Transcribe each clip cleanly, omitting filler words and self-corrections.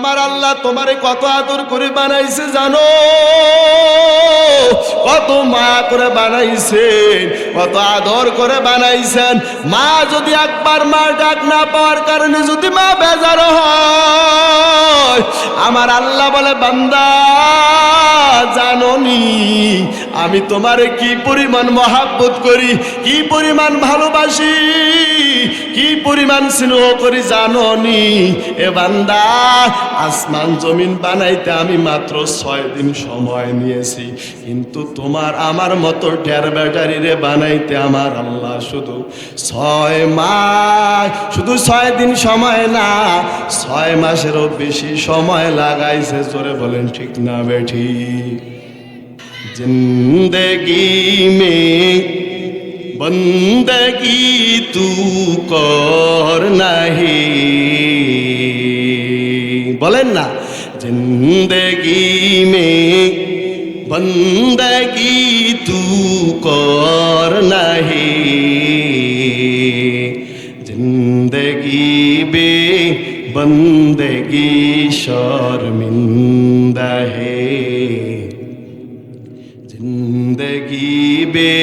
আমার আল্লাহ তোমারে কত আদর করে বানাইছে জানো, কত মায়া করে বানাইছেন, কত আদর করে বানাইছেন। মা যদি একবার মার ডাক না পাওয়ার কারণে যদি মা বেজার হয়, আমার আল্লাহ বলে বান্দা জানোনি আমি তোমারে কি পরিমাণ মহাব্বত করি, কি পরিমাণ ভালোবাসি, কি পরিমাণ স্নেহ করি জানোনি? এ বান্দা, আসমান জমিন বানাইতে আমি মাত্র 6 দিন সময় নিয়েছি, কিন্তু তোমার আমার মতো ঢের ব্যাটারি রে বানাইতে আমার আল্লাহ শুধু 6 মাস, শুধু 6 দিন সময় না, 6 মাসেরও বেশি সময় লাগাইছে। জোরে বলেন ঠিক না বেঠি? जिंदगी में बंदगी तू कर नहीं, बोलें ना, जिंदगी में बंदगी तू कर नहीं, जिंदगी बे बंदगी शर्मिंदा है, जिंदगी बे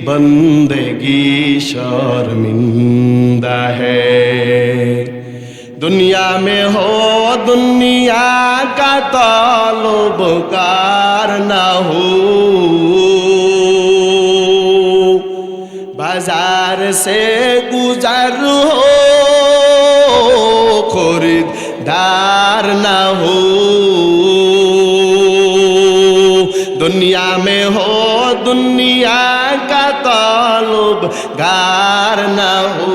बंदगी शर्मिंदा है। दुनिया में हो दुनिया का तलबगार ना हो, बाजार से गुजर हो खरीदार ना हो, दुनिया में हो दुनिया का तलबगार ना हो,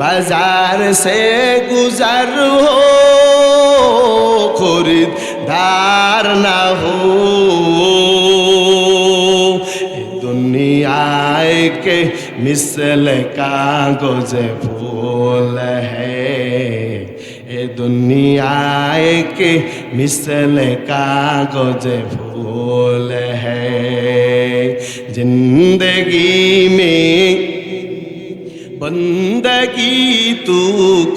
बाजार से गुजर हो खरीदार ना हो। दुनिया के मिसल कागज फूल है, दुनिया के मिसल कागज फूल है, जिंदगी में बंदगी तू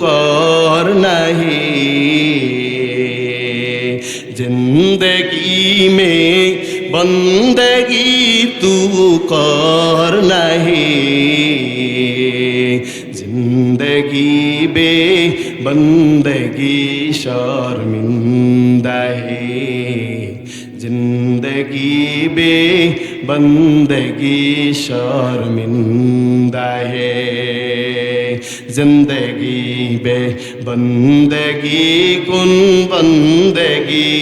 कर नहीं, जिंदगी में बंदगी तू कर नहीं, जिंदगी बे बंदगी शर्मिंदा है, जिंदगी बे बंदगी शर्मिंदा है, जिंदगी बे बंदगी कुन बंदगी,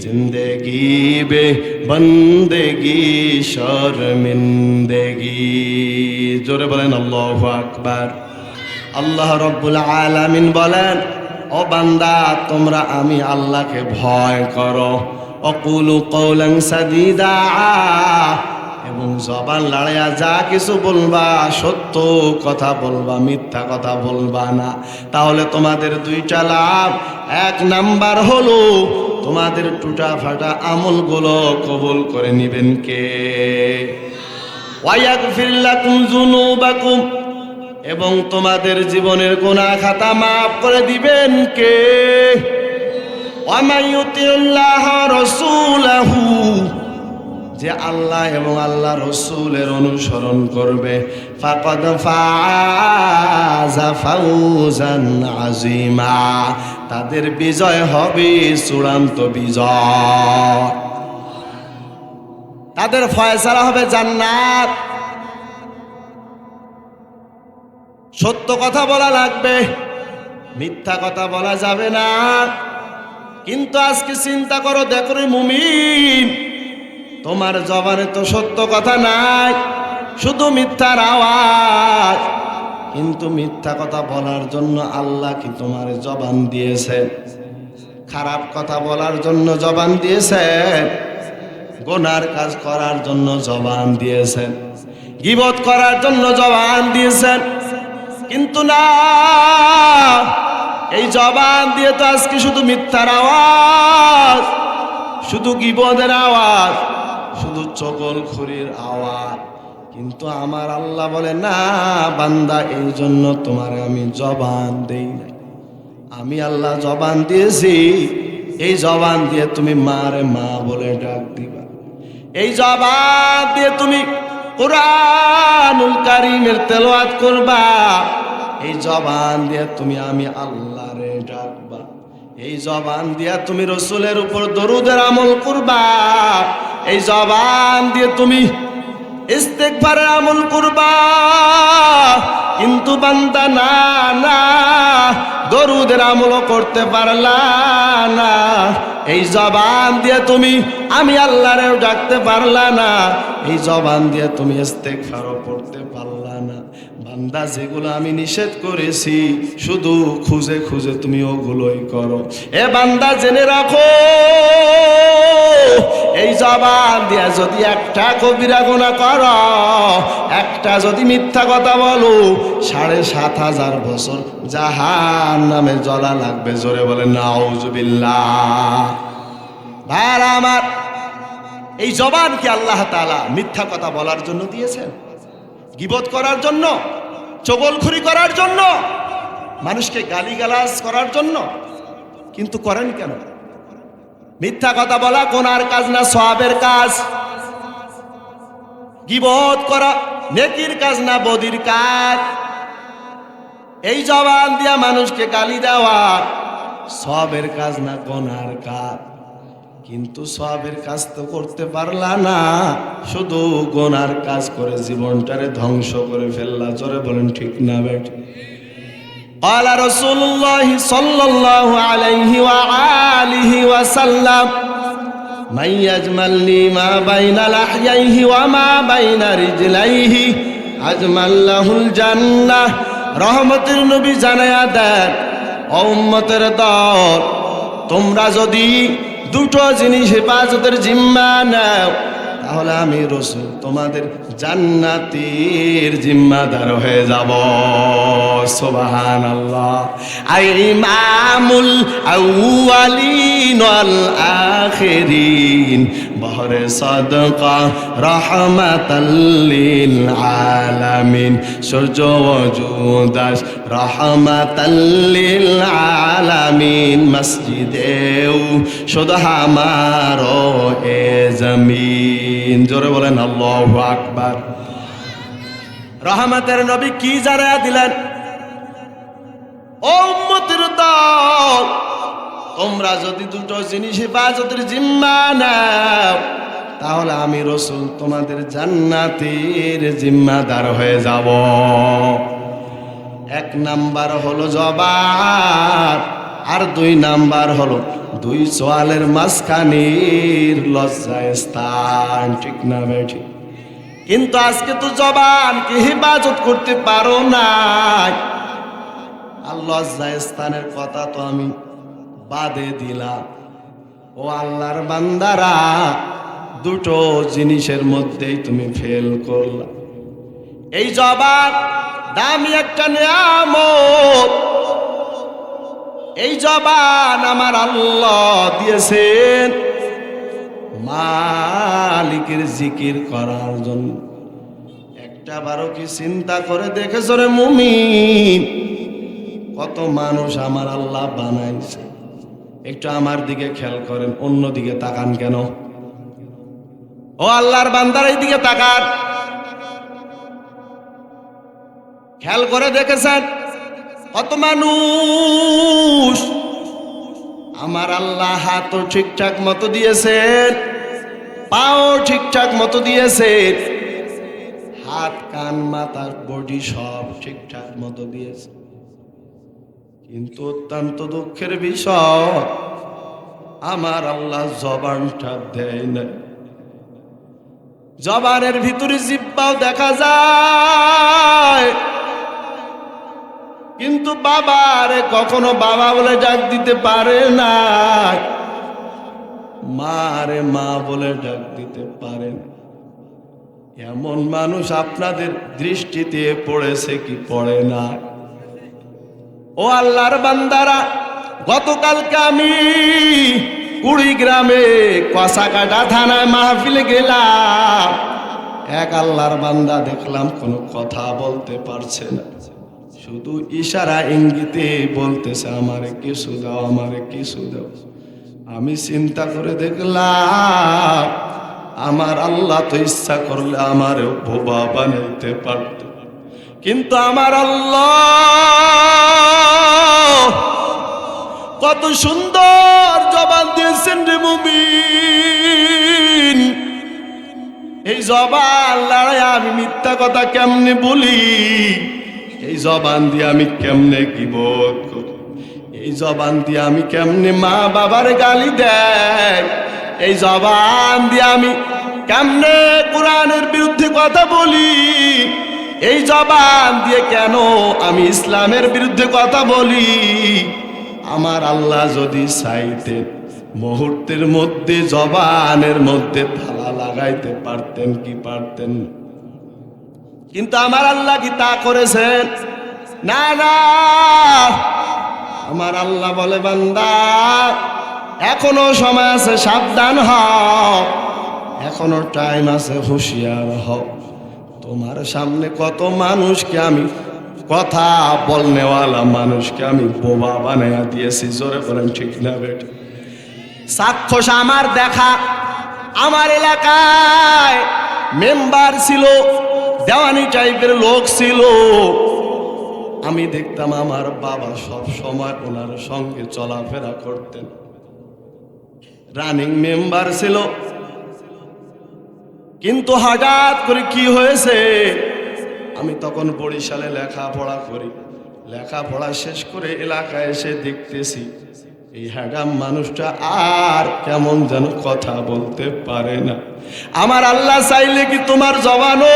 जिंदगी बे बंदगी शर्मिंदगी। जोरे बोलें अल्लाहु আকবার। আল্লাহ রব্বুল আলামিন বলেন, ও বান্দা তোমরা আমি আল্লাহকে ভয় করো, অকুলু কওলান সাদীদা, এবং জবান লড়াইয়া যা কিছু বলবা সত্য কথা বলবা, মিথ্যা কথা বলবা না। তাহলে তোমাদের 2টা লাভ। 1 নাম্বার হলো তোমাদের টুটা ফাটা আমলগুলো কবুল করে নেবেন কে? ওয়ায়াগফির লাকুম যুনুবাকুম, এবং তোমাদের জীবনের গুনাহ খাতা মাফ করে দিবেন কে? ওয়ামাইয়ুতিল্লাহ রাসূলাহু, যে আল্লাহ এবং আল্লাহ রসুলের অনুসরণ করবে, ফাকাদ ফাযা ফাওজান আযীমা, তাদের বিজয় হবে চূড়ান্ত বিজয়, তাদের ফয়সালা হবে জান্নাত। সত্য কথা বলা লাগবে, মিথ্যা কথা বলা যাবে না। কিন্তু আজকে চিন্তা করো, দেখো রে মুমিন, তোমার জবানে তো সত্য কথা নাই, শুধু মিথ্যার আওয়াজ। কিন্তু মিথ্যা কথা বলার জন্য আল্লাহ কি তোমার জবান দিয়েছে? খারাপ কথা বলার জন্য জবান দিয়েছেন, গুনার কাজ করার জন্য জবান দিয়েছেন, গীবত করার জন্য জবান দিয়েছেন। কিন্তু না, এই জবান দিয়ে তো আজকে শুধু মিথ্যার আওয়াজ, শুধু গীবতের আওয়াজ, শুধু চগলখুরির আওয়াজ। কিন্তু আমার আল্লাহ বলে, না বান্দা, এই জন্য তোমার আমি জবান দেই নাই। আমি আল্লাহ জবান দিয়েছি, এই জবান দিয়ে তুমি মারে মা বলে ডাক দিবা, এই জবান দিয়ে তুমি কুরআনুল কারীমের তেলাওয়াত করবা, এই জবান দিয়ে তুমি আমি আল্লাহরে ডাকবা, এই জবান দিয়ে তুমি রাসূলের উপর দরুদের আমল করবা, এই জবান দিয়ে তুমি ইস্তেগফারের আমল করবা। কিন্তু বান্দা না না দরুদের আমল করতে পারলা না, এই জবান দিয়ে তুমি আমি আল্লাহরেও ডাকতে পারলা না, এই জবান দিয়ে তুমি ইস্তেগফারও পড়তে পারলা না। বান্দা যেগুলো আমি নিষেধ করেছি শুধু খুঁজে খুঁজে তুমি ওগুলোই করো। এ বান্দা জেনে রাখো, এই জবান দিয়া যদি একটা কবিরা গুনাহ করো, একটা যদি মিথ্যা কথা বলো, ৭,৫০০০ বছর জাহান্নামে জ্বলা লাগবে। জোরে বলে নাউজুবিল্লাহ। ভাইরা আমার, এই জবান কি আল্লাহ তাআলা মিথ্যা কথা বলার জন্য দিয়েছেন? গীবত করার জন্য, চগলখুরি করার জন্য, মানুষকে গালিগালাজ করার জন্য? কিন্তু করেন কেন? মিথ্যা কথা বলা গুনার কাজ না, সওয়াবের কাজ। গীবত করা নেকির কাজ না, বদির কাজ। এই জবান দিয়া মানুষকে গালি দেওয়া সওয়াবের কাজ না, গুনার কাজ। কিন্তু সওয়াবের কাজ তো করতে পারলা না, শুধু গুনার কাজ করে জীবনটারে ধ্বংস করে ফেললা। জোরে বলেন ঠিক না বেঠিক? قال رسول الله صلى الله عليه وآله وسلم من يجمل لي ما بين لحييه وما بين رجليه أجمل له الجنة। রহমতের নবী জানায়া দেন, ও উম্মতের দল, তোমরা যদি দুটো জিনিস হেফাজতের জিম্মা নাও, তাহলে আমি রাসূল তোমাদের জান্নাতের জিম্মাদার হয়ে যাব। সুবহানাল্লাহ। ইমামুল আউয়ালিন ওয়াল আখিরিন বহরে সাদকা রাহমাতাল লিল আলামিন। সূর্য ওজুদাস রাহমাতাল লিল আলামিন। মসজিদেও শুধু আমারো এ জমিন। জোরে বলেন আল্লাহু আকবার। রহমতের নবী কি জানায়া দিলেন? ও উম্মতের দল, তোমরা যদি দুটো জিনিস হেফাজতের জিম্মা নাও, তাহলে আমি রাসূল তোমাদের জান্নাতের জিম্মাদার হয়ে যাব। এক নাম্বার হলো জবান, আর ২ নাম্বার হলো ২ সোয়ালের মাঝখানের লজ্জায় স্থান। ঠিক না বেঠিক? কিন্তু আজকে তো জবানকে হেফাজত করতে পারো না। আর লজ্জায় স্থানের কথা তো আমি বাদে দিলাম। ও আল্লাহর বান্দারা, দুটো জিনিসের মধ্যেই তুমি ফেল করলা। এই জবান দামি একটা নিয়ামত। এই জবান আমার আল্লাহ দিয়েছেন মালিকের জিকির করার জন্য। একটা বারো কি চিন্তা করে দেখেছো রে মুমিন, কত মানুষ আমার আল্লাহ বানাইছে? একটু আমার দিকে খেয়াল করেন, অন্য দিকে তাকান কেন? ও আল্লাহর বান্দার এই দিকে তাকান। খেয়াল করে দেখেছেন কত মানুষ আমার আল্লাহ হাতও ঠিকঠাক মতো দিয়েছেন, পাও ঠিকঠাক মতো দিয়েছেন, হাত কান মাথা বডি সব ঠিকঠাক মতো দিয়েছে। কিন্তু অত্যন্ত দুঃখের বিষয়, আমার আল্লাহ জবানটা দেয় না। জবানের ভিতরে জিহ্বাও দেখা যায়, কিন্তু বাবারে কখনো বাবা বলে ডাক দিতে পারে না, মারে মা বলে ডাক দিতে পারে না। এমন মানুষ আপনাদের দৃষ্টিতে পড়েছে কি পড়ে না? ও আল্লাহর বান্দারা, গতকালকে আমি কুড়িগ্রামে কসাকাটা থানায় মাহফিলে গেলাম। এক আল্লাহর বান্দা দেখলাম কোনো কথা বলতে পারছে না, শুধু ইশারা ইঙ্গিতে বলতেছে আমারে কিছু দাও, আমারে কিছু দাও। আমি চিন্তা করে দেখলাম আমার আল্লাহ তো ইচ্ছা করলে আমারে বোবা বানাইতে পারত, কিন্তু আমার আল্লাহ কত সুন্দর জবান দিয়েছেন রে মুমিন। এই জবান লড়াই আমি মিথ্যা কথা কেমনে বলি, এই জবান দিয়ে আমি কেমনে গীবত করি, এই জবান দিয়ে আমি কেমনে মা বাবার গালি দেয়, এই জবান দিয়ে আমি কেমনে কোরআনের বিরুদ্ধে কথা বলি, এই জবান দিয়ে কেন আমি ইসলামের বিরুদ্ধে কথা বলি। আমার আল্লাহ যদি চাইতেন মুহূর্তের মধ্যে জবানের মধ্যে তালা লাগাইতে পারতেন কি পারতেন? কিন্তু আমার আল্লাহ কি তা করেছেন? না না, আমার আল্লাহ বলে বান্দা এখনো সময় আছে, সাবধান হও, এখনো টাইম আছে, হুঁশিয়ার হও। তোমার সামনে কত মানুষকে আমি কথা বলনেওয়ালা মানুষকে আমি বোবা বানাইয়া দিয়েছি। জোরে বলেন ঠিক না বেটা? সাক্ষস আমার দেখা, আমার এলাকায় মেম্বার ছিল, দেওয়ানি টাইপের লোক ছিল, আমি দেখতাম আমার বাবা সব সময় ওনার সঙ্গে চলাফেরা করতেন। রানিং মেম্বার ছিল, কিন্তু হঠাৎ করে কি হয়েছে, আমি তখন বরিশালে লেখাপড়া করি, লেখাপড়া শেষ করে এলাকায় এসে দেখতেছি এই হ্যাডাম মানুষটা আর কেমন যেন কথা বলতে পারে না। আমার আল্লাহ চাইলে কি তোমার জবানও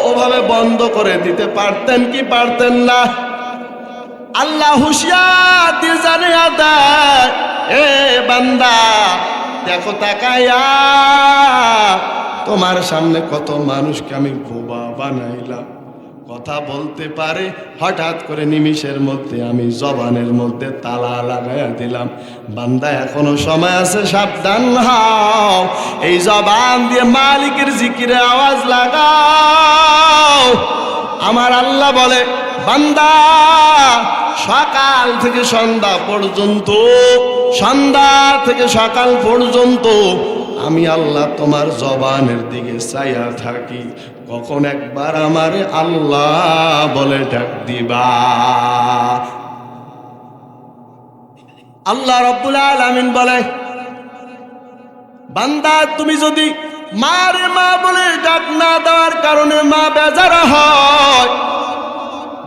ওভাবে বন্ধ করে দিতে পারতেন কি পারতেন না? আল্লাহ হুঁশিয়ার দিয়ে জানিয়ে দেয়, এ বান্দা দেখো তাকাইয়া, তোমার সামনে কত মানুষকে আমি বোবা বানাইলাম, কথা বলতে পারে, হঠাৎ করে নিমিষের মধ্যে আমি জবানের মধ্যে তালা লাগাইয়া দিলাম। বান্দা এখনো সময় আছে, সাবধান হও, এই জবান দিয়ে মালিকের জিকিরে আওয়াজ লাগাও। আমার আল্লাহ বলে বান্দা সকাল থেকে সন্ধ্যা পর্যন্ত, সন্ধ্যা থেকে সকাল পর্যন্ত আমি আল্লাহ তোমার জবানের দিকে চাইয়া থাকি, কখন একবার আমারে আল্লাহ বলে ডাক দিবা। আল্লাহ রাব্বুল আলামিন বলে বান্দা তুমি যদি মারে মা বলে ডাক না দেওয়ার কারণে মা বেজার হয়,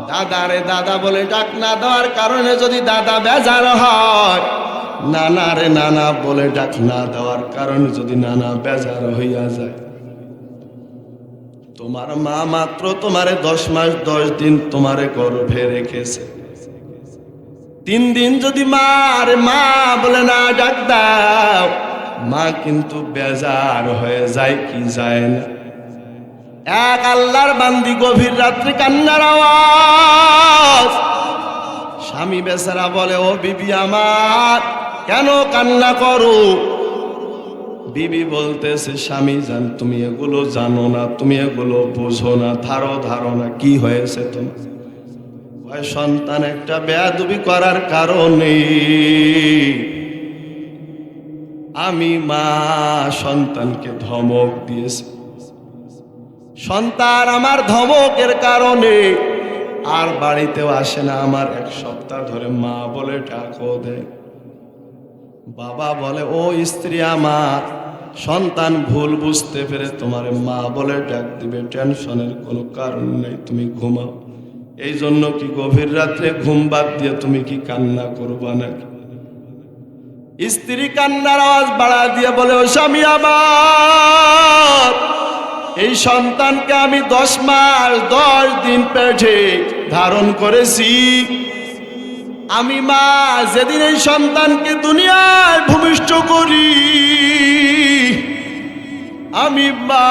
দাদারে দাদা বলে ডাক না দেওয়ার কারণে যদি দাদা বেজার হয়, নানা রে নানা বলে ডাক না দেওয়ার কারণে যদি নানা বেজার হইয়া যায়, তোমার মা মাত্র তোমারে 10 মাস 10 দিন তোমারে গর্ভে রেখেছে, 3 দিন যদি মারে মা বলে না ডাক দাও, মা কিন্তু বেজার হয়ে যায় কি যায় না? এক আল্লাহর বান্দি গভীর রাত্রি কান্নার আওয়াজ, স্বামী বেচারা বলে ও বিবি আমার কেন কান্না করো? বিবি বলতেছে স্বামী জান তুমি এগুলো জানো না, তুমি এগুলো বোঝো না, ধারণা কি হয়েছে তোমার? সন্তান একটা বেয়াদবি করার কারণে আমি মা সন্তানকে ধমক দিয়েছি, সন্তান আমার ধমকের কারণে আর বাড়িতেও আসে না, আমার 1 সপ্তাহ ধরে মা বলে ডাকও দেয়। বাবা বলে ও স্ত্রী আমার, সন্তান ভুল বুঝতে পেরে তোমার মা বলে ডাক দিবে, টেনশনের কোনো কারণ নেই, তুমি ঘুমাও। এই জন্য কি গভীর রাত্রে ঘুম বাদ দিয়ে তুমি কি কান্না করবা নাকি? স্ত্রী কান্নার আওয়াজ বাড়া দিয়ে বলে ও স্বামী আমার, এই সন্তানকে আমি 10 মাস 10 দিন পেটে ধারণ করেছি, আমি মা যেদিন এই সন্তানকে দুনিয়ায় ভূমিষ্ঠ করি, আমি মা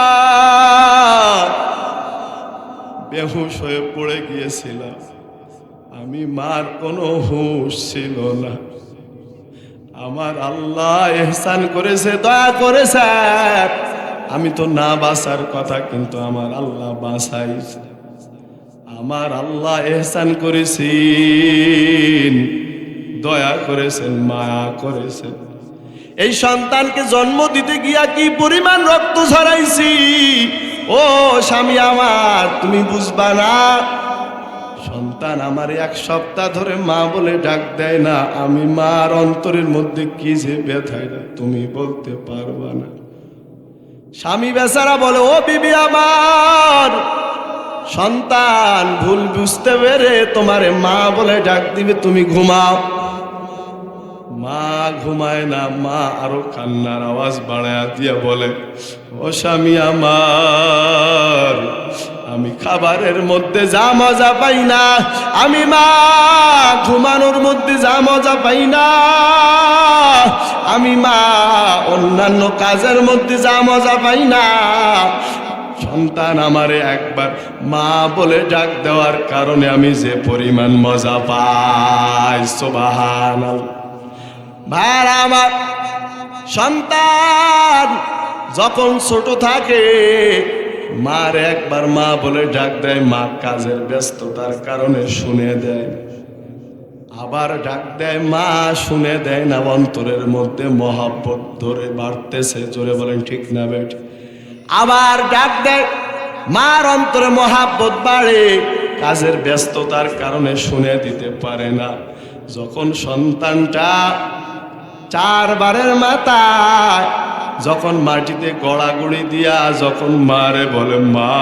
বেহুশ হয়ে পড়ে গিয়েছিলাম, আমি মার কোনো হুঁশ ছিল না। আমার আল্লাহ ইহসান করেছে, দয়া করেছে, আমি তো না বাঁচার কথা কিন্তু আমার আল্লাহ বাঁচাইছে। আমার আল্লাহ ইহসান করেছেন, দয়া করেছেন, মায়া করেছেন। এই সন্তানকে জন্ম দিতে গিয়া কি পরিমাণ রক্ত ঝরাইছি, ও স্বামী আমার তুমি বুঝবা না। সন্তান আমার 1 সপ্তাহ ধরে মা বলে ডাক দেয় না, আমি মার অন্তরের মধ্যে কি যে ব্যথায় না তুমি বলতে পারবা না। স্বামী বেচারা বলে, ও বিবি আমার, সন্তান ভুল বুঝতে পেরে তোমারে মা বলে ডাক দিবে, তুমি ঘুমাও। মা ঘুমায় না, মা আরো কান্নার আওয়াজ বাড়ায় দিয়া বলে, ও স্বামী আমার, আমি খাবারের মধ্যে যা মজা পাই না, আমি মা ঘুমানোর মধ্যে যা মজা পাই না, আমি মা অন্যান্য কাজের মধ্যে যা মজা পাই না, সন্তান আমারে একবার মা বলে ডাক দেওয়ার কারণে আমি যে পরিমাণ মজা পাই। সুবহানাল্লাহ। ভাই আমার, সন্তান যখন ছোট থাকে মার একবার মা বলে ডাক দেয়, মা কাজের ব্যস্ততার কারণে শুনে দেয়, আবার ডাক দেয় মা শুনে দেয় না, অন্তরের মধ্যে মহব্বত ধরে বাড়তেছে। জোরে বলেন ঠিক না বেটি? আবার ডাক দেয়, মার অন্তরে মহব্বত বাড়ে, কাজের ব্যস্ততার কারণে শুনে দিতে পারে না। যখন সন্তানটা 4 বারের মাথায় যখন মাটিতে গড়াগড়ি দিয়া যখন মারে বলে মা,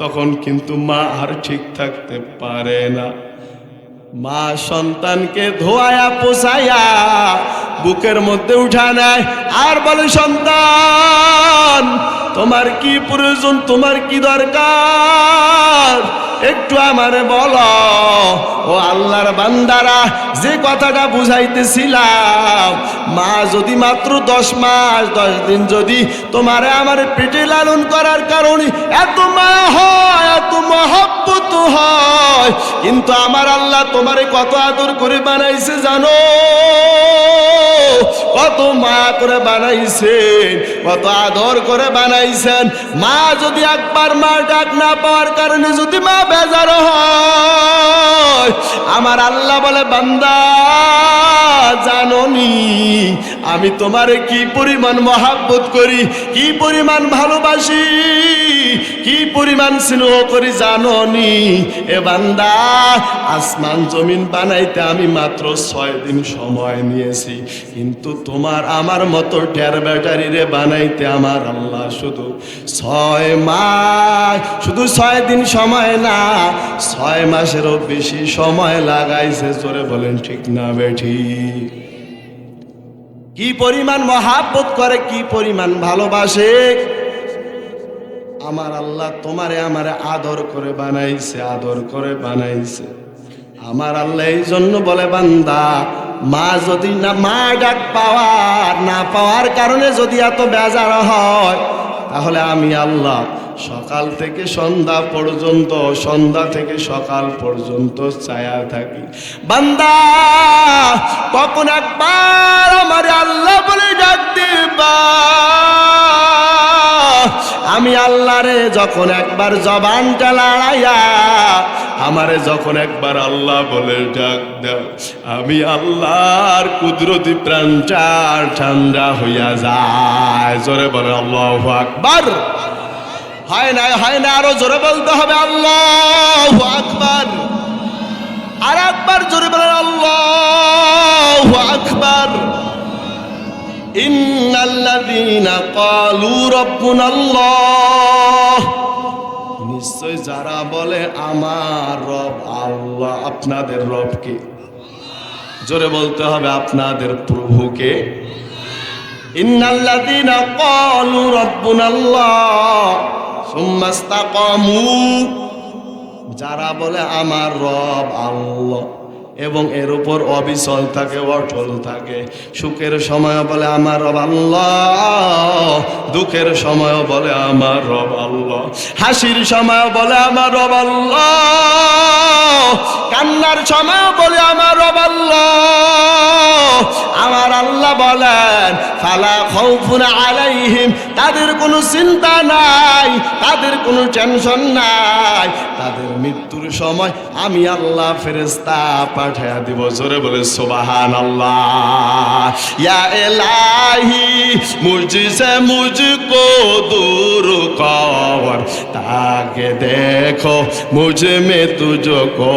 তখন কিন্তু মা আর ঠিক থাকতে পারে না। মা সন্তানকে ধোয়া পোছাইয়া বুকের মধ্যে উঠা নেয় আর বলে, সন্তান তোমার কি প্রয়োজন, তোমার কি দরকার, একটু আমারে বলো। ও আল্লাহর বান্দারা, যে কথাটা বুঝাইতেছিলাম, মা যদি মাত্র 10 মাস 10 দিন যদি তোমারে আমার পেটে লালন করার কারণে এত মায়া হয়, এত মহব্বত হয়, কিন্তু আমার আল্লাহ তোমারে কত আদর করে বানাইছে জানো, কত মায়া করে বানাইছেন, কত আদর করে বানাইছেন। মা যদি একবার মা ডাক না পাওয়ার কারণে যদি মা বেজার হয়, আমার আল্লাহ বলে, বান্দা জানোনি আমি তোমারে কি পরিমাণ মহব্বত করি, কি পরিমাণ ভালোবাসি, কি পরিমাণ স্নেহ করি জানোনি? এ বান্দা, আসমান জমিন বানাইতে আমি মাত্র 6 দিন সময় নিয়েছি, কিন্তু তোমার আমার মতো ঢের ব্যাটারি রে বানাইতে আমার আল্লাহ শুধু 6 মাস, শুধু 6 দিন সময় না, 6 মাসেরও বেশি সময় লাগাইছে। জোরে বলেন ঠিক না বেঠি? কি পরিমাণ মহব্বত করে, কি পরিমাণ ভালোবাসে আমার আল্লাহ তোমারে আমারে আদর করে বানাইছে, আদর করে বানাইছে। আমার আল্লাহ এই জন্য বলে, বান্দা মা যদি না মা ডাক না পাওয়ার কারণে যদি এত বেজার হয়, তাহলে আমি আল্লাহ সকাল থেকে সন্ধ্যা পর্যন্ত, সন্ধ্যা থেকে সকাল পর্যন্ত ছায়া থাকি। বান্দা কখন একবার আমার আল্লাহ বলে ডাক দিবা, আমি আল্লাহরে যখন একবার জবানটা লড়াইয়া আমারে যখন একবার আল্লাহ বলে ডাক দাও, আমি আল্লাহর কুদরতি প্রাণটা ঠান্ডা হইয়া যায়। জোরে বলে আল্লাহু আকবার। হয় না, হয় না, আরো জোরে বলতে হবে আল্লাহু আকবার। আর একবার জোরে বলেন আল্লাহু আকবার। ইন্নাল্লাযীনা ক্বালু রাব্বুনাল্লাহ, নিশ্চয় যারা বলে আমার রব আল্লাহ। আপনাদের রবকে জোরে বলতে হবে, আপনাদের প্রভুকে। ইন্নাল্লাযীনা ক্বালু রাব্বুনাল্লাহ সুম্মা ইসতাকামু, যারা বলে আমার রব আল্লাহ এবং এর উপর অবিচল থাকে, অটল থাকে, সুখের সময় বলে আমার রব আল্লাহ, দুঃখের সময় বলে আমার রব আল্লাহ, হাসির সময় বলে আমার রব আল্লাহ, কান্নার সময় বলে আমার রব আল্লাহ। আমার আল্লাহ বলেন, ফালা খাউফুন আলাইহিম, তাদের কোনো চিন্তা নাই, তাদের কোনো টেনশন নাই, তাদের মৃত্যুর সময় আমি আল্লাহ ফেরেশতা পাঠিয়ে দিব। জোরে বলে সুবহানাল্লাহ। ইয়া ইলাহি মুঝসে মুঝকো दूर कर, ताके देखो मुझ में तुझको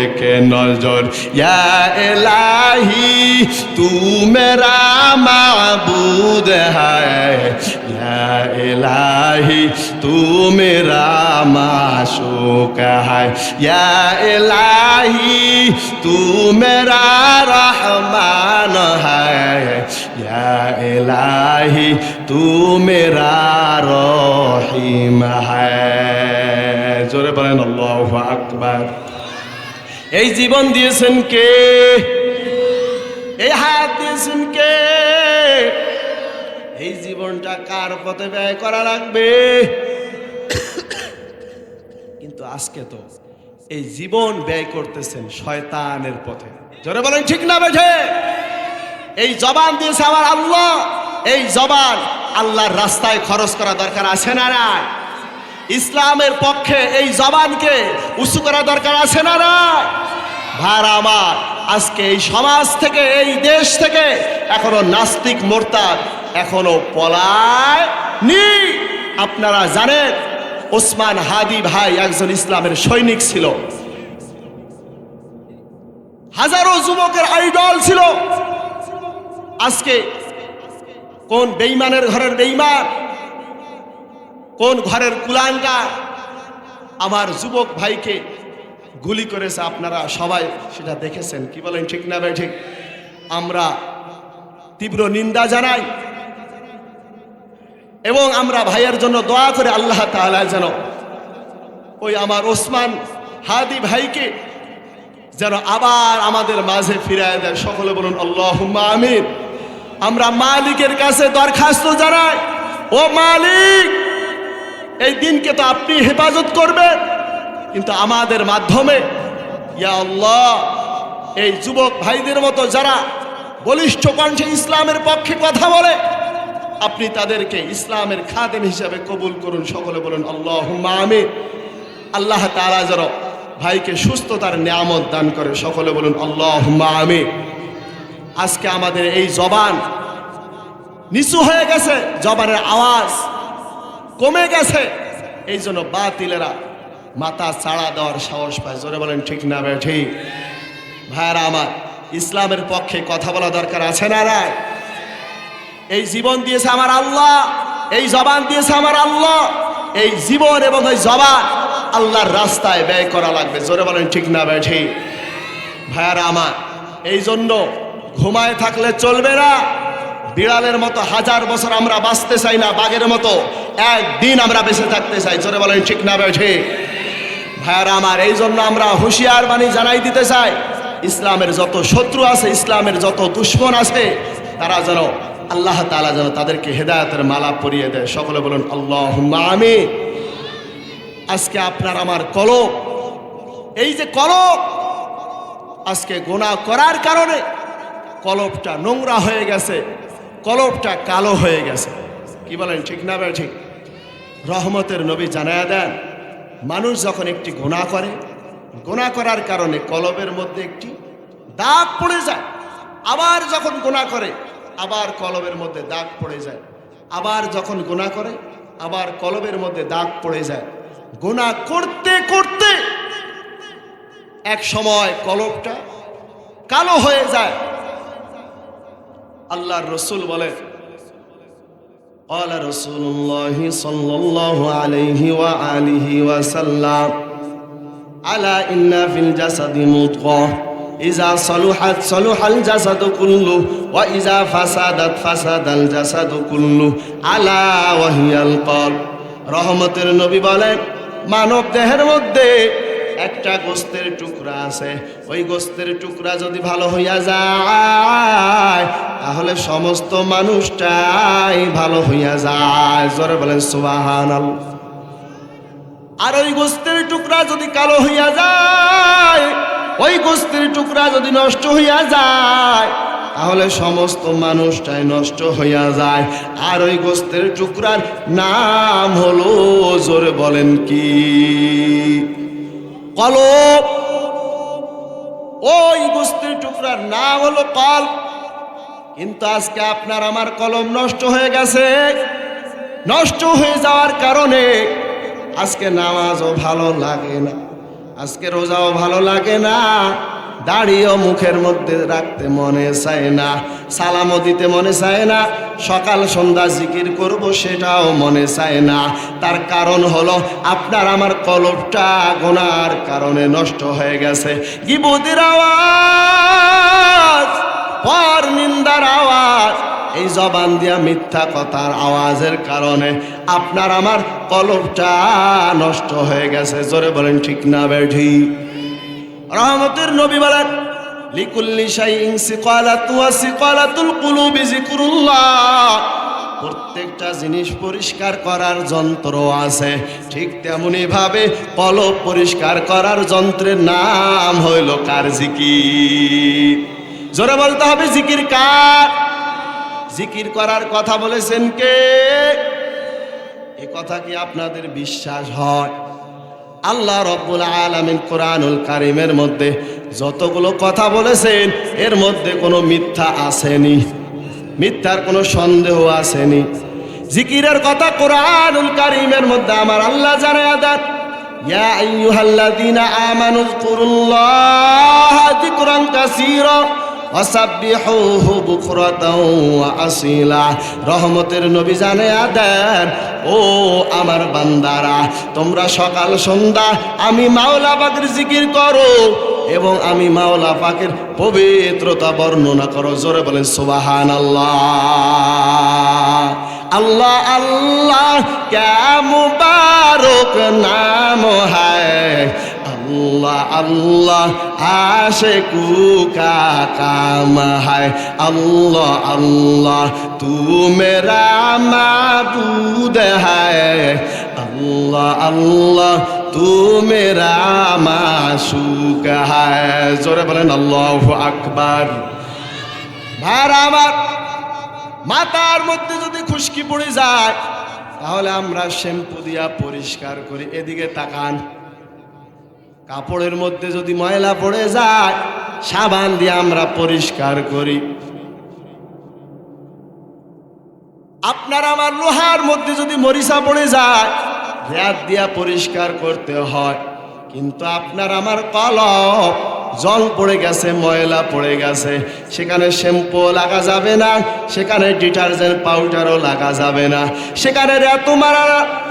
एक नजर। या इलाही तू मेरा माबूद है, या इलाही तू मेरा माशूक है, या इलाही तू मेरा रहमान है, या इलाही तू मेरा রহিম হ্যায়। জোরে বলেন আল্লাহু আকবার। এই জীবন দিয়েছেন কে? এই হায়াত দিয়েছেন কে? এই জীবনটা কার পথে ব্যয় করা লাগবে? কিন্তু আজকে তো এই জীবন ব্যয় করতেছেন শয়তানের পথে। জোরে বলেন ঠিক না বেঠে? এই জবান দিয়েছে আমার আল্লাহ, এই জবান আল্লাহর রাস্তায় খরচ করা দরকার আছে না না? ইসলামের পক্ষে এই জবানকে উঁচু করা দরকার আছে না না? ভাইরা আমার, আজকে এই সমাজ থেকে, এই দেশ থেকে এখনো নাস্তিক মোরতাদ এখনো পলায়নি। আপনারা জানেন ওসমান হাদি ভাই একজন ইসলামের সৈনিক ছিল, হাজারো যুবকের আইডল ছিল। আজকে কোন বেঈমানের ঘরের বেঈমান, কোন ঘরের কুলাঙ্গার আমার যুবক ভাইকে গুলি করেছে। আপনারা সবাই সেটা দেখেছেন, কি বলেন ঠিক না ভাই? ঠিক। আমরা তীব্র নিন্দা জানাই এবং আমরা ভাইয়ের জন্য দোয়া করে আল্লাহ তাআলা যেন ওই আমার ওসমান হাদি ভাইকে যেন আবার আমাদের মাঝে ফিরিয়ে দেয়। সকলে বলুন আল্লাহুম্মা আমিন। আমরা মালিকের কাছে দরখাস্ত জানাই, ও মালিক, এই দিনকে তো আপনি হেফাজত করবেন, কিন্তু আমাদের মাধ্যমে ইয়া আল্লাহ এই যুবক ভাইদের মতো যারা বলিষ্ঠ কণ্ঠে ইসলামের পক্ষে কথা বলে, আপনি তাদেরকে ইসলামের খাদেম হিসাবে কবুল করুন। সকলে বলুন আল্লাহুম্মা আমিন। আল্লাহ তাআলা যেন ভাইকে সুস্থতার নিয়ামত দান করে। সকলে বলুন আল্লাহুম্মা আমিন। আজকে আমাদের এই জবান নিচু হয়ে গেছে, জবানের আওয়াজ কমে গেছে, এই জন্য বাতিলেরা মাথা চাড়া দেওয়ার সাহস পায়। জোরে বলেন ঠিক না ভাই? ঠিক। ভাইরা আমার, ইসলামের পক্ষে কথা বলা দরকার আছে না নাই? এই জীবন দিয়েছে আমার আল্লাহ, এই জবান দিয়েছে আমার আল্লাহ, এই জীবন এবং এই জবান আল্লাহর রাস্তায় ব্যয় করা লাগবে। জোরে বলেন ঠিক না ভাই? ঠিক। ভাইরা আমার, এই জন্য ঘুমায় থাকলে চলবে না। বিড়ালের মতো হাজার বছর আমরা বাঁচতে চাই না, বাঘের মতো একদিন আমরা বেঁচে থাকতে চাই। জোরে বলেন ঠিক না ভাই? ঠিক। ভাইরা আমার, এই জন্য আমরা হুঁশিয়ার বাণী জানাই দিতে চাই, ইসলামের যত শত্রু আছে, ইসলামের যত দুশ্মন আছে, তারা যেন আল্লাহ তাআলা যেন তাদেরকে হেদায়েতের মালা পরিয়ে দেয়। সকলে বলুন আল্লাহুম্মা আমিন। আজকে আপনার আমার কলব, এই যে কলব, আজকে গুনাহ করার কারণে কলবটা নোংরা হয়ে গেছে, কলবটা কালো হয়ে গেছে। কি বলেন ঠিক না ভাই? ঠিক। রহমতের নবী জানায়া দেন, মানুষ যখন একটি গুনাহ করে, গুনাহ করার কারণে কলবের মধ্যে একটি দাগ পড়ে যায়, আবার যখন গুনাহ করে আবার কলবের মধ্যে দাগ পড়ে যায়, আবার যখন গুনাহ করে আবার কলবের মধ্যে দাগ পড়ে যায়। গুনাহ করতে করতে এক সময় কলবটা কালো হয়ে যায়। আল্লাহর রাসূল বলেন, قال رسول الله صلى الله عليه وآله وسلم ألا إن في الجسد مضغة إذا صلحت صلح الجسد كله وإذا فسدت فسد الجسد كله ألا وهي القلب। রহমতের নবী বলেন, মানব দেহের মধ্যে একটা গোস্তের টুকরা আছে, ওই গোস্তের টুকরা যদি ভালো হইয়া যায় তাহলে সমস্ত মানুষটাই ভালো হইয়া যায়। জোরে বলেন সুবহানাল্লাহ। আর ওই গোস্তের টুকরা যদি কালো হইয়া যায়, ওই গোস্তের টুকরা যদি নষ্ট হইয়া যায়, তাহলে সমস্ত মানুষটাই নষ্ট হইয়া যায়। আর ওই গোস্তের টুকরার নাম হলো, জোরে বলেন কি? কলব। ওই গোস্তের টুকরার নাম হলো কলব। কিন্তু আজকে আপনার আমার কলম নষ্ট হয়ে গেছে। নষ্ট হয়ে যাওয়ার কারণে আজকে নামাজও ভালো লাগে না, আজকে রোজাও ভালো লাগে না, দাড়িও মুখের মধ্যে রাখতে মনে চায় না, সালামও দিতে মনে চায় না, সকাল সন্ধ্যা জিকির করব সেটাও মনে চায় না। তার কারণ হলো আপনার আমার কলবটা গুনার কারণে নষ্ট হয়ে গেছে। গীবতের আওয়াজ, পর নিন্দার আওয়াজ, এই জবান দিয়া মিথ্যা কথার আওয়াজের কারণে আপনার আমার কলবটা নষ্ট হয়ে গেছে। জোরে বলেন ঠিক না বেঠি? রহমতের নবী বলেন, লিকুল্লি শাইইন সিকালাতু ওয়া সিকালাতুল কুলুবি যিকরুল্লাহ। প্রত্যেকটা জিনিস পরিষ্কার করার যন্ত্র আছে, ঠিক তেমনি ভাবে কলব পরিষ্কার করার যন্ত্রের নাম হইল কার? জিকির। জোরে বলতে হবে জিকির কার? জিকির করার কথা বলেছেন কে? এ কথা কি আপনাদের বিশ্বাস হয়? আল্লাহ রাব্বুল আলামিন কোরআনুল কারীমের মধ্যে যতগুলো কথা বলেছেন এর মধ্যে কোনো মিথ্যা আসেনি, মিথ্যার কোনো সন্দেহ আসেনি। জিকিরের কথা কোরআনুল কারীমের মধ্যে আমার আল্লাহ জানায়া দেন, ইয়া আইয়ুহাল্লাযীনা আমানু যকুরুল্লাহা যিকরান কাসীরা ওয়াসাব্বিহুহু বুকরাতাও ওয়া আসীলা। রহমতের নবী জানায়া দেন, ও আমার বান্দারা, তোমরা সকাল সন্ধ্যা আমি মাওলা পাকের জিকির করো এবং আমি মাওলা পাকের পবিত্রতা বর্ণনা করো। জোরে বলেন সুবহানাল্লাহ। আল্লাহ আল্লাহ ক্যা মুবারক নাম হ্যায়, अल्लाह अल्लाह आशिकू का काम है, अल्लाह अल्लाह तू मेरा माबूद है, अल्लाह अल्लाह तू मेरा माशूक है। जोरे बोलेन अल्लाहु আকবার। ভাইরা আমার, মাথার মধ্যে যদি খুশকি পড়ে যায় তাহলে আমরা শ্যাম্পু দিয়া পরিষ্কার করি। এদিকে তাকান। কাপড়ের মধ্যে যদি ময়লা পড়ে যায় সাবান দিয়ে আমরা পরিষ্কার করি। আপনার আমার লোহার মধ্যে যদি মরিচা পড়ে যায় হাত দিয়া পরিষ্কার করতে হয়। কিন্তু আপনার আমার কলব জং পড়ে গেছে, ময়লা পড়ে গেছে, সেখানে শ্যাম্পু লাগা যাবে না, সেখানে ডিটারজেন্ট পাউডারও লাগা যাবে না, সেখানে রেতু মারা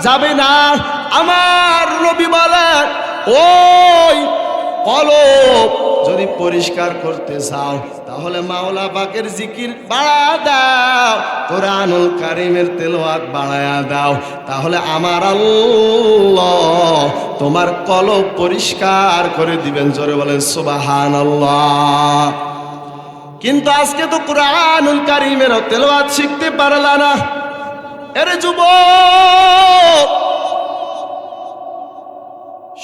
যাবে না। আমার নবী বলেন, ওই কলব যদি পরিষ্কার করতে চাও তাহলে মাওলা পাকের জিকির বাড়া দাও, কোরআনুল কারীমের তেলাওয়াত বাড়ায়া দাও, তাহলে আমার আল্লাহ তোমার কলব পরিষ্কার করে দিবেন। জোরে বলেন সুবহানাল্লাহ। কিন্তু আজকে তো কোরআনুল কারীমের তেলাওয়াত শিখতে পারলা না। আরে যুবক,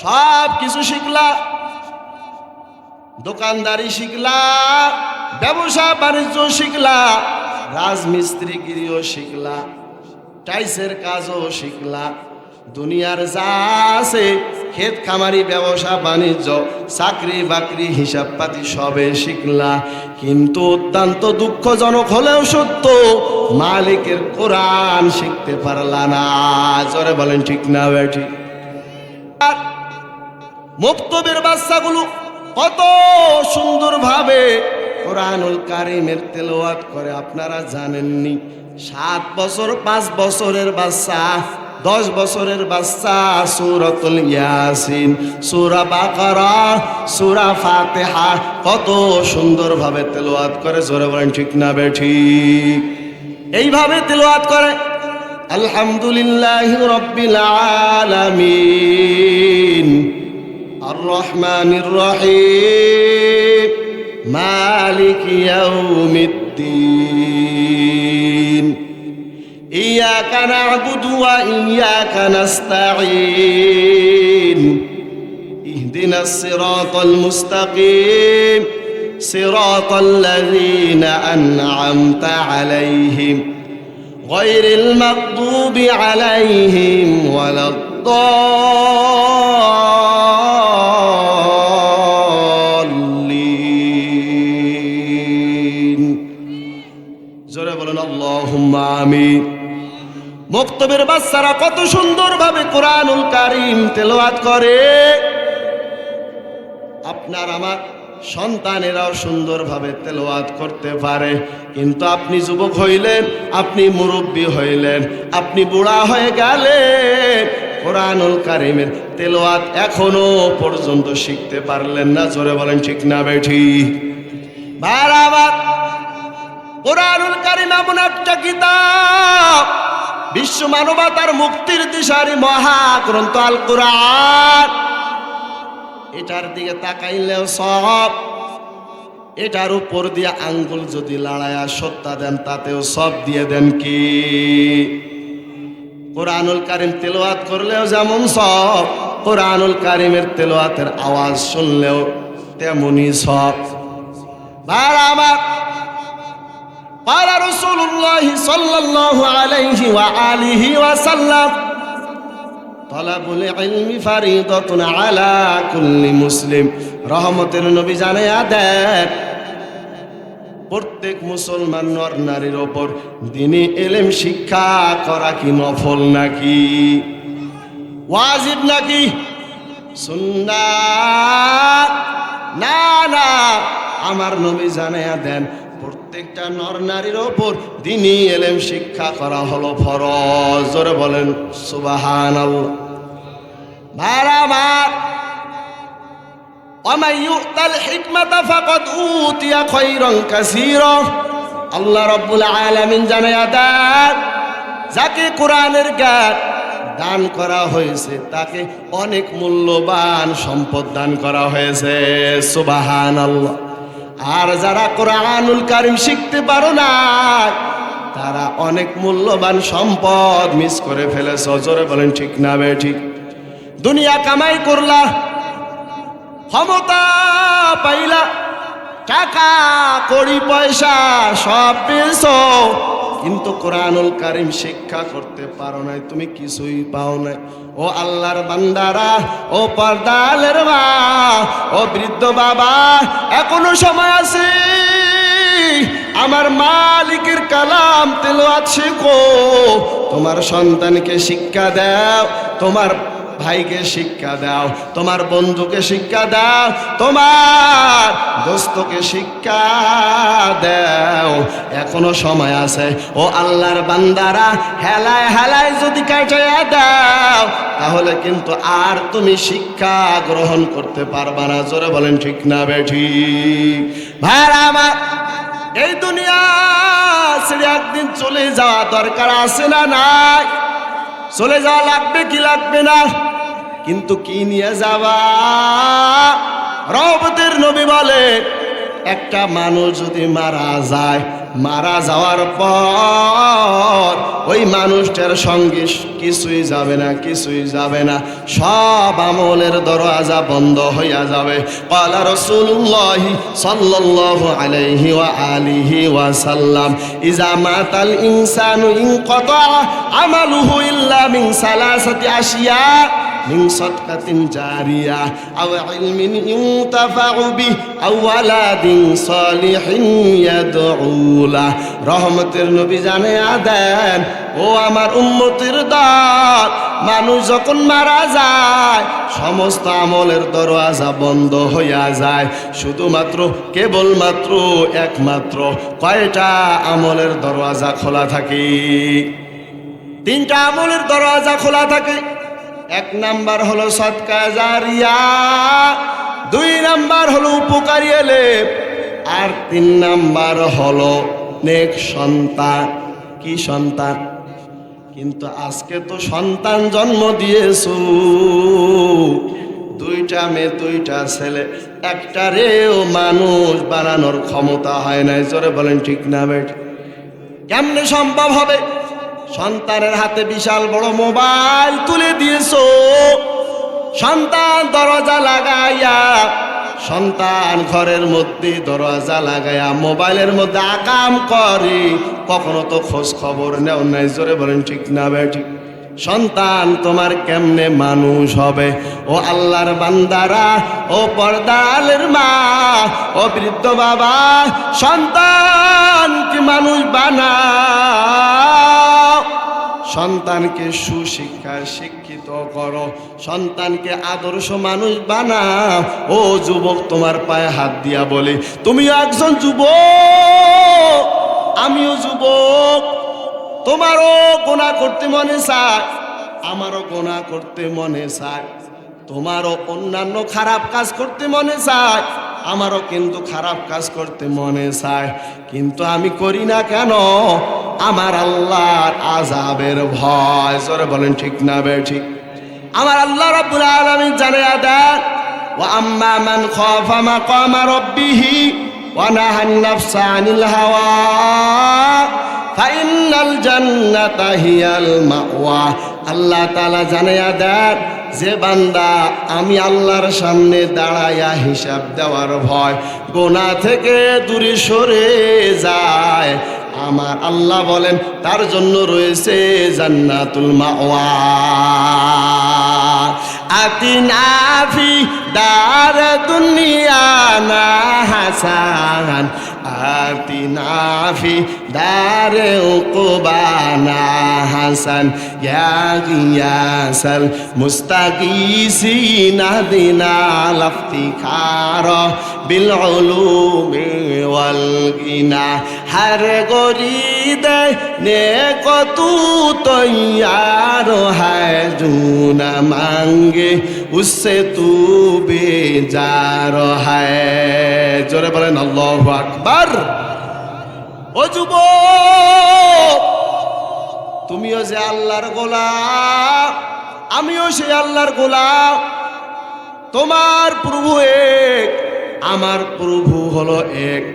সব কিছু শিখলা, দোকানদারি শিখলা, ব্যবসা বাণিজ্য শিখলা, রাজমিস্ত্রিগিরিও শিখলা, টাইসের কাজও শিখলা, দুনিয়ার যা আছে ক্ষেত খামারি ব্যবসা বাণিজ্য চাকরি বাকরি হিসাব পাতি সবে শিখলা। কিন্তু অত্যন্ত দুঃখজনক হলেও সত্য, মালিকের কোরআন শিখতে পারলা না। জোরে বলেন ঠিক না বেঠি? মুক্তবের বাচ্চাগুলো কত সুন্দরভাবে কোরআনুল কারীমের তেলাওয়াত করে আপনারা জানেননি। 7 বছর 5 বছরের বাচ্চা, 10 বছরের বাচ্চা সূরাতুল ইয়াসিন, সূরা বাকারা, সূরা ফাতিহা কত সুন্দরভাবে তেলাওয়াত করে। জোরে বলেন ঠিক না বেঠিক? এইভাবে তেলাওয়াত করে আলহামদুলিল্লাহি রাব্বিল আলামিন আর রহমানির রহিম মালিকি ইয়াউমিদ্দিন ইয়াকা না'বুদু ওয়া ইয়াকা নাস্তাঈন ইহদিনাস সিরাতাল মুস্তাকিম সিরাতাল্লাযীনা আন'আমতা আলাইহিম গায়রিল মাগদুবি আলাইহিম ওয়ালাদ-দাল্লিন। জোরে বলেন আল্লাহুম্মা আমিন। মক্তবের বাচ্চারা কত সুন্দরভাবে কোরআনুল কারীম তেলাওয়াত করে, আপনার আমার সন্তানেরাও সুন্দরভাবে তেলাওয়াত করতে পারে। কিন্তু আপনি যুবক হইলেন, আপনি মুরব্বী হইলেন, আপনি বুড়া হয়ে গেলেন, কোরআনুল কারীমের তেলাওয়াত এখনো পর্যন্ত শিখতে পারলেন না। জোরে বলেন ঠিক না বেঠিক? বারবার কোরআনুল কারীম এমন একটা কিতাব, বিশ্ব মানবতার মুক্তির দিশারি মহাগ্রন্থ আল কোরআন। এটার দিকে তাকাইলেও সব, এটার উপর দিয়ে আঙ্গুল যদি লড়াইয়া সত্তা দেন তাতেও সব দিয়ে দেন। কি কোরআনুল কারীম তেলাওয়াত করলেও যেমন সব, কোরআনুল কারীমের তেলাওয়াতের আওয়াজ শুনলেও তেমনি সব। বারবার قال رسول الله صلى الله عليه وآله وسلم طلب العلم فريضة على كل مسلم। রহমতের নবী জানায়া দেন, প্রত্যেক মুসলমান নর নারীর ওপর দ্বীনি ইলম শিক্ষা করা কি নফল নাকি ওয়াজিব নাকি সুন্নাত? না না, আমার নবী জানায়া দেন প্রত্যেকটা নর নারীর ওপর দ্বীনি ইলম শিক্ষা করা হলো ফরজ। জোরে বলেন সুবহানাল্লাহ। বারবার ওয়ামান ইউতাল হিকমাতা ফাকাদ উতিয়া খায়রান কাসীরা। আল্লাহ রাব্বুল আলামিন জানায়া দেন, যাকে কোরআনের জ্ঞান দান করা হয়েছে তাকে অনেক মূল্যবান সম্পদ দান করা হয়েছে। সুবহানাল্লাহ। আর যারা কোরআনুল কারীম শিখতে পারো না, তারা অনেক মূল্যবান সম্পদ মিস করে ফেলেছ। জোরে বলেন ঠিক না বেঠিক? দুনিয়া কামাই করলা, ক্ষমতা পাইলা, টাকা কড়ি পয়সা সব পেয়েছো, কিন্তু কোরআনুল কারীম শিক্ষা করতে পারো নাই, তুমি কিছুই পাও নাই। ও আল্লাহর বান্দারা, ও পর্দালের মা, ও বৃদ্ধ বাবা, এখনো সময় আছে। আমার মালিকের কালাম তেলাওয়াত শেখো, তোমার সন্তানকে শিক্ষা দাও, তোমার ভাইকে শিক্ষা দাও, তোমার বন্ধুকে শিক্ষা দাও, তোমার দোস্তকে শিক্ষা দাও। এখনো সময় আছে। ও আল্লাহর বান্দারা, হেলায় হেলায় যদি কাটাইয়া দাও, তাহলে কিন্তু আর তুমি শিক্ষা গ্রহণ করতে পারবা না। জোরে বলেন ঠিক না বেঠিক? ভাইরা আমার, এই দুনিয়া ছেড়ে একদিন চলে যাওয়া দরকার আছে না নাই? চলে যাওয়া লাগবে কি লাগবে না? কিন্তু কি নিয়ে যাবা? রহমতের নবী বলে, একটা মানুষ যদি মারা যায়, মারা যাওয়ার পর ওই মানুষটার সঙ্গে কিছুই যাবে না, কিছুই যাবে না, সব আমলের দরওয়াজা বন্ধ হইয়া যাবে। ক্বালা রাসূলুল্লাহি সাল্লাল্লাহু আলাইহি ওয়া আলিহি ওয়া সাল্লাম, ইযা মাতাল ইনসানু ইনকাতা আমালুহু ইল্লা মিন সালাসাতি আশিয়া, মিন সাদকাতিন জারিয়া আও ইলমিন ইউনতাফাউ বিহি আও ওয়ালাদিন সালিহিন ইয়াদউ লা। রহমতের নবী জানায়া দেন, ও আমার উম্মতের দল, মানুষ যখন মারা যায় সমস্ত আমলের দরওয়াজা বন্ধ হইয়া যায়, শুধুমাত্র কেবলমাত্র একমাত্র কয়টা আমলের দরওয়াজা খোলা থাকে? তিনটা আমলের দরওয়াজা খোলা থাকে। এক নাম্বার হলো সদকা জারিয়া, দুই নাম্বার হলো উপকারী এলেম, আর তিন নাম্বার হলো নেক সন্তান। কি সন্তান? কিন্তু আজকে তো সন্তান জন্ম দিয়েছো, দুইটা মেয়ে দুইটা ছেলে, একটা রেও মানুষ বানানোর ক্ষমতা হয় নাই। জোরে বলেন ঠিক না বেঠ? কেমনে সম্ভব হবে? সন্তানের হাতে বিশাল বড় মোবাইল তুলে দিয়েছো, সন্তান দরজা লাগাইয়া সন্তান ঘরের মধ্যে দরজা লাগায়া মোবাইলের মধ্যে আকাম করে, কখনো তো খোঁজ খবর নেও নাই। জোরে বলেন ঠিক না বেঠিক? সন্তান তোমার কেমনে মানুষ হবে? ও আল্লাহর বান্দারা, ও পর্দালের মা, ও বৃদ্ধ বাবা, সন্তান কি মানুষ বানাও। সন্তানকে সুশিক্ষায় শিক্ষিত করো, সন্তানকে আদর্শ মানুষ বানাও। ও যুবক, তোমার পায়ে হাত দিয়া বলি, তুমিও একজন যুবক, আমিও যুবক। তোমারও গুনাহ করতে মনে চায়, আমারও গুনাহ করতে মনে চায়। তোমারও অন্যান্য খারাপ কাজ করতে মনে চায়, আমারও কিন্তু খারাপ কাজ করতে মনে চায়। কিন্তু আমি করি না কেন? আমার আল্লাহর আযাবের ভয়। জোরে বলেন ঠিক না বেঠিক? আমার আল্লাহ রাব্বুল আলামিন জানায়া দেন, ওয়া আম্মা মান খাফা মাকামা রাব্বিহি ওয়া নাহান নাফসা আনিল হাওয়া ফাইনাল জান্নাতা হিয়াল মাওয়া। আল্লাহ তাআলা জানায়া দেন, যে বান্দা আমি আল্লাহর সামনে দাঁড়ায়া হিসাব দেওয়ার ভয় গুনাহ থেকে দূরে সরে যায়, আমার আল্লাহ বলেন তার জন্য রয়েছে জান্নাতুল মাওয়া। আতিনা ফি দার দুনিয়া না হাসান, আতিনা ফি দারে উকবানা হাসান, ইয়া গিয়াসাল মুস্তাগীসিনা দিনা লাফতিখার বিল উলুমি ওয়াল গিনা। हर गोरीद ने को तू तैयार है, जो न मांगे उससे तू बेजार है। जोरे बोलें अल्लाहु আকবার। ও যুবক, তুমিও যে আল্লাহর গোলাম, আমিও সেই আল্লাহর গোলাম। তোমার প্রভু এক, আমার প্রভু হলো এক।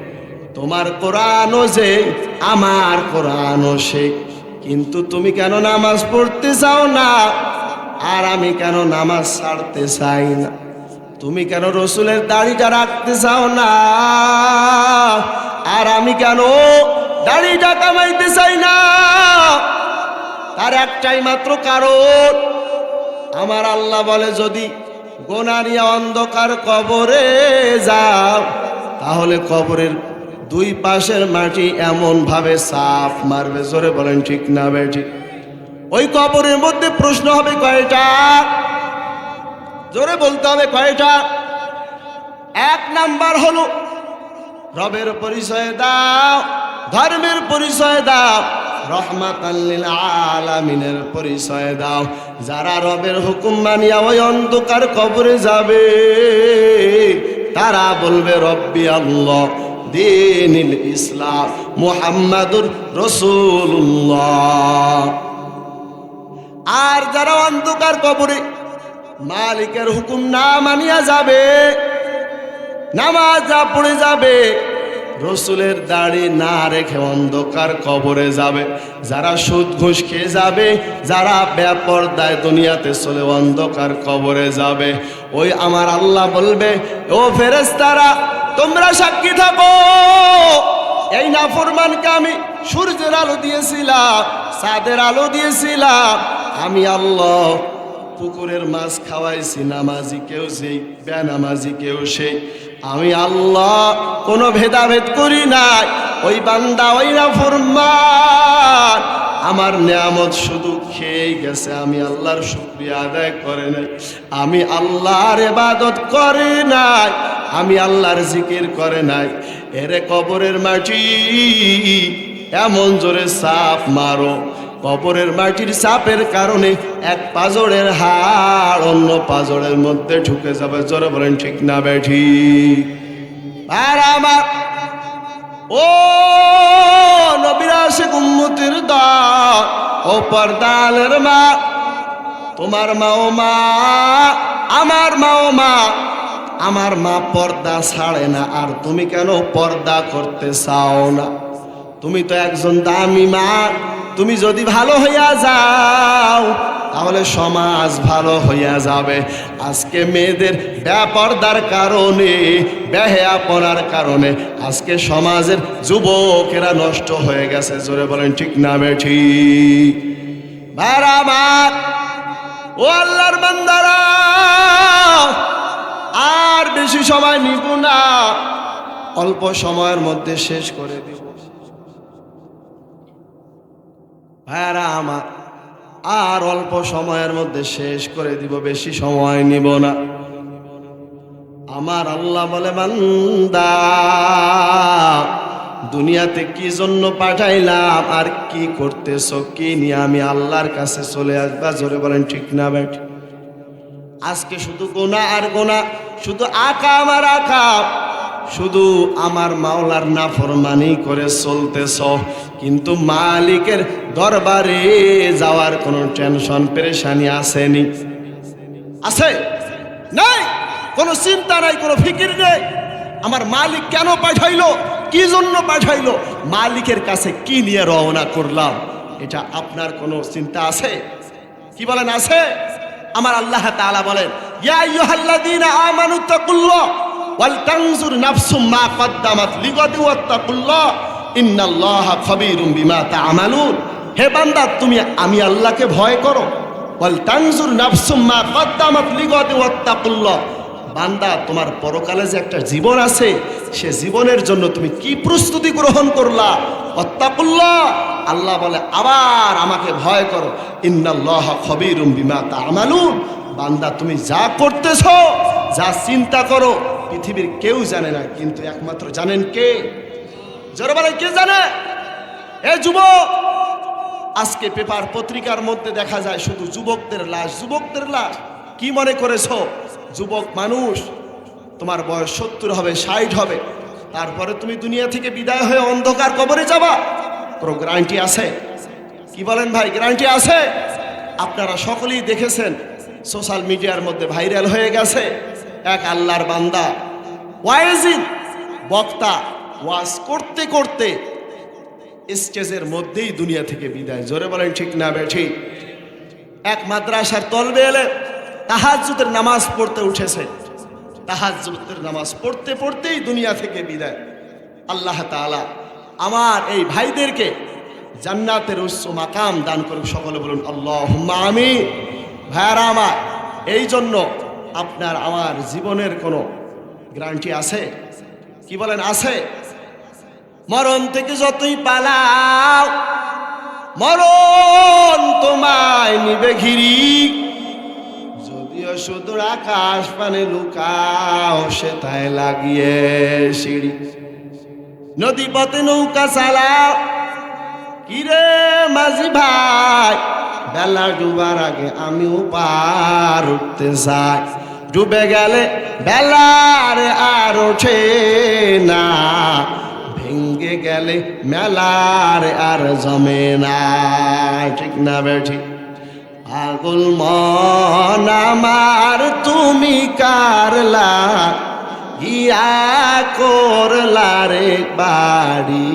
তোমার কোরআনও যে, আমার কোরআনও সে। কিন্তু তুমি কেন নামাজ পড়তে চাও না, আর আমি কেন নামাজ ছাড়তে চাই না? তুমি কেন রসুলের দাড়িটা রাখতে চাও না, আর আমি কেন দাড়িটা কামাইতে চাই না? তার একটাই মাত্র কারণ, আমার আল্লাহ বলে যদি গোনাহ নিয়ে অন্ধকার কবরে যাও, তাহলে কবরের দুই পাশের মাটি এমন ভাবে সাফ মারবে। জোরে বলেন ঠিক না বেঠিক? ওই কবরের মধ্যে প্রশ্ন হবে কয়টা? জোরে বলতে হবে কয়টা? এক নাম্বার হলো রবের পরিচয় দাও, ধর্মের পরিচয় দাও, রহমাতাল লিল আলামিনের পরিচয় দাও। যারা রবের হুকুম মানিয়া ওই অন্ধকার কবরে যাবে, তারা বলবে রব্বি আল্লাহ দীনুল ইসলাম মুহাম্মাদুর রাসূলুল্লাহ। আর যারা অন্ধকার কবরে মালিকের হুকুম না মানিয়া যাবে, নামাজ যা পড়ে যাবে, রসুলের দাড়ি না রেখে অন্ধকার কবরে যাবে, যারা সুদ ঘুষ খেয়ে যাবে, যারা বেপরদায় দুনিয়াতে চলে অন্ধকার কবরে যাবে, ওই আমার আল্লাহ বলবে, ও ফেরেশতারা তোমরা সাক্ষী থাকো, এই নাফরমানকে আমি সূর্যের আলো দিয়েছিলাম, চাঁদের আলো দিয়েছিলাম, আমি আল্লাহ পুকুরের মাছ খাওয়াইছি, নামাজি কেউ সেই, বেনামাজি কেউ সেই, আমি আল্লাহ কোনো ভেদাভেদ করি নাই। ওই বান্দা, ওই নাফরমান আমার নিয়ামত শুধু খেয়েই গেছে, আমি আল্লাহর শুকরিয়া আদায় করে নাই, আমি আল্লাহর ইবাদত করে নাই, আমি আল্লাহর জিকির করে নাই। এরে কবরের মাটি এমন জোরে চাপ মারো, কবরের মাটির চাপের কারণে এক পাজরের হাড় অন্য পাজরের মধ্যে ঢুকে যাবে। জোরে বলেন ঠিক না বেঠিক? আর আমার ও নবীর আশিক উম্মতের দল, ও পর্দালের মা, তোমার মাও মা, আমার মাও মা, আমার মা পর্দা ছাড়ে না, আর তুমি কেন পর্দা করতে চাও না? তুমি তো একজন দামি মা, তুমি যদি ভালো হইয়া যাও তাহলে সমাজ ভালো হইয়া যাবে। আজকে মেয়েদের বেপরদার কারণে, বেহায়াপনার কারণে আজকে সমাজের যুবকেরা নষ্ট হয়ে গেছে। জোরে বলেন ঠিক না বেঠিক? ভাইরা আমার, ও আল্লাহর বান্দারা, আর বেশি সময় নিব না, অল্প সময়ের মধ্যে শেষ করে দিব। ভাইরা আমার, আর অল্প সময়ের মধ্যে শেষ করে দিব, বেশি সময় নিব না। আমার আল্লাহ বলে, বান্দা দুনিয়াতে কি জন্য পাঠাইলাম আর কি করতেছ, কি নিয়ে আমি আল্লাহর কাছে চলে আসবা? জোরে বলেন ঠিক না বেঠ? আজকে শুধু গোনা আর গোনা, শুধু আকাম আর আকাম, শুধু আমার মাওলার নাফরমানি করে চলতেছ, কিন্তু মালিকের দরবারে যাওয়ার কোনো টেনশন পেরেশানি আসেনি? আছে? নাই? কোনো চিন্তা নাই, কোনো ফিকির নেই। আমার মালিক কেন পাঠাইলো, কি জন্য পাঠাইলো, মালিকের কাছে কি নিয়ে রওনা করলাম, এটা আপনার কোনো চিন্তা আছে? কি বলেন, আছে? আমার আল্লাহ তাআলা বলেন, ইয়া আইয়ুহাল্লাযীনা আমানু তাকুল্লাহ ওয়াল তানজুর নাফসুম মা কদ্দামাত লিগাদিন ওয়াত্তাকুল্লাহ ইন্নাল্লাহা খাবীরুম বিমা তা'মালুন। হে বান্দা, তুমি আমি আল্লাহকে ভয় করো। ওয়াল তানজুর নাফসুম মা কদ্দামাত লিগাদিন ওয়াত্তাকুল্লাহ। বান্দা, তোমার পরকালে যে একটা জীবন আছে, সে জীবনের জন্য তুমি কি প্রস্তুতি গ্রহণ করলা? ওয়াত্তাকুল্লাহ, আল্লাহ বলে আবার আমাকে ভয় করো। ইন্নাল্লাহা খাবীরুম বিমা তা'মালুন। বান্দা, তুমি যা করতেছো, যা চিন্তা করো, পৃথিবীর কেউ জানে না, কিন্তু একমাত্র জানেন কে? জোরে বলেন, কে জানে? এ যুবক, আজকে পেপার পত্রিকার মধ্যে দেখা যায় শুধু যুবকদের লাশ, যুবকদের লাশ। কি মনে করেছো যুবক মানুষ, তোমার বয়স 70 হবে, 60 হবে, তারপরে তুমি দুনিয়া থেকে বিদায় হয়ে অন্ধকার কবরে যাবা? কোনো গ্যারান্টি আছে? কি বলেন ভাই, গ্যারান্টি আছে? আপনারা সকলেই দেখেছেন, সোশ্যাল মিডিয়ার মধ্যে ভাইরাল হয়ে গেছে এক আল্লাহর বান্দা ওয়াইজিন, বক্তা ওয়াজ করতে করতে স্টেজের মধ্যেই দুনিয়া থেকে বিদায়। জোরে বলেন ঠিক না বেঠিক? এক মাদ্রাসার তলবে এলে তাহাজ্জুদের নামাজ পড়তে উঠেছে, তাহাজ্জুদের নামাজ পড়তে পড়তেই দুনিয়া থেকে বিদায়। আল্লাহ তাআলা আমার এই ভাইদেরকে জান্নাতের উচ্চ মাকাম দান করুক। সকলে বলুন আল্লাহুম্মা আমিন। ভাইয়ারা আমার, এই জন্য আপনার আমার জীবনের কোনো গ্যারান্টি আছে? কি বলেন, আছে? মরণ থেকে যতই পালাও, মরণ তোমায় নিবে ঘিরি। যদিও সুদূর আকাশ পানে লুকাও, সে তাই লাগিয়ে সিঁড়ি। নদী পথে নৌকা চালাও, কিরে মাঝি ভাই, বেলা ডুবার আগে আমিও পার উঠতে চাই। ডুবে গেলে বেলার আর ওঠে না, ভেঙ্গে গেলে মেলার আর জমে না। ঠিক না বেঠিক? পাগল মন আমার তুমি কারলা, গিয়া করলা রে বাড়ি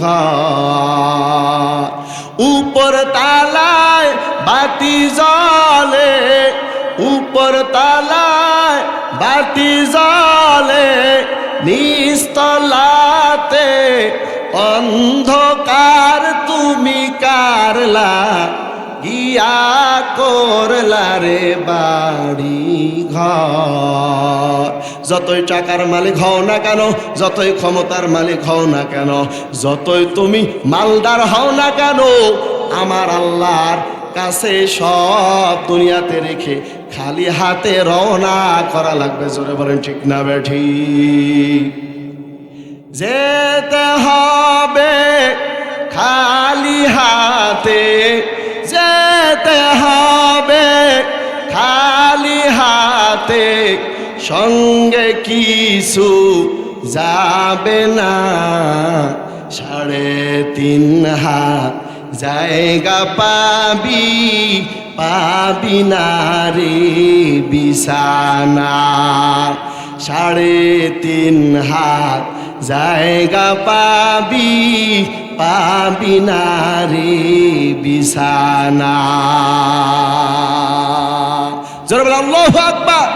ঘর। উপর তালায় বাতি জ্বলে, উপর তালায় বাতি জ্বলে, নিচতলাতে অন্ধকার তুমি কারলা, গিয়া করলা রে বাড়ি ঘর। যতই টাকার মালিক হও না কেন, যতই ক্ষমতার মালিক হও না কেন, যতই তুমি মালদার হও না কেন, আমার আল্লাহর কাছে সব দুনিয়াতে রেখে খালি হাতে রওনা করা লাগবে। জোরে বলেন ঠিক না বেঠিক? যেতে হবে খালি হাতে, যেতে হবে খালি হাতে, সঙ্গে কিছু যাবে না। 3.5 হাত জায়গা পাবি, পাবি না রে বিছানা। 3.5 হাত জায়গা পাবি, পাবি না রে বিছানা। জোরে বলো আল্লাহু আকবার।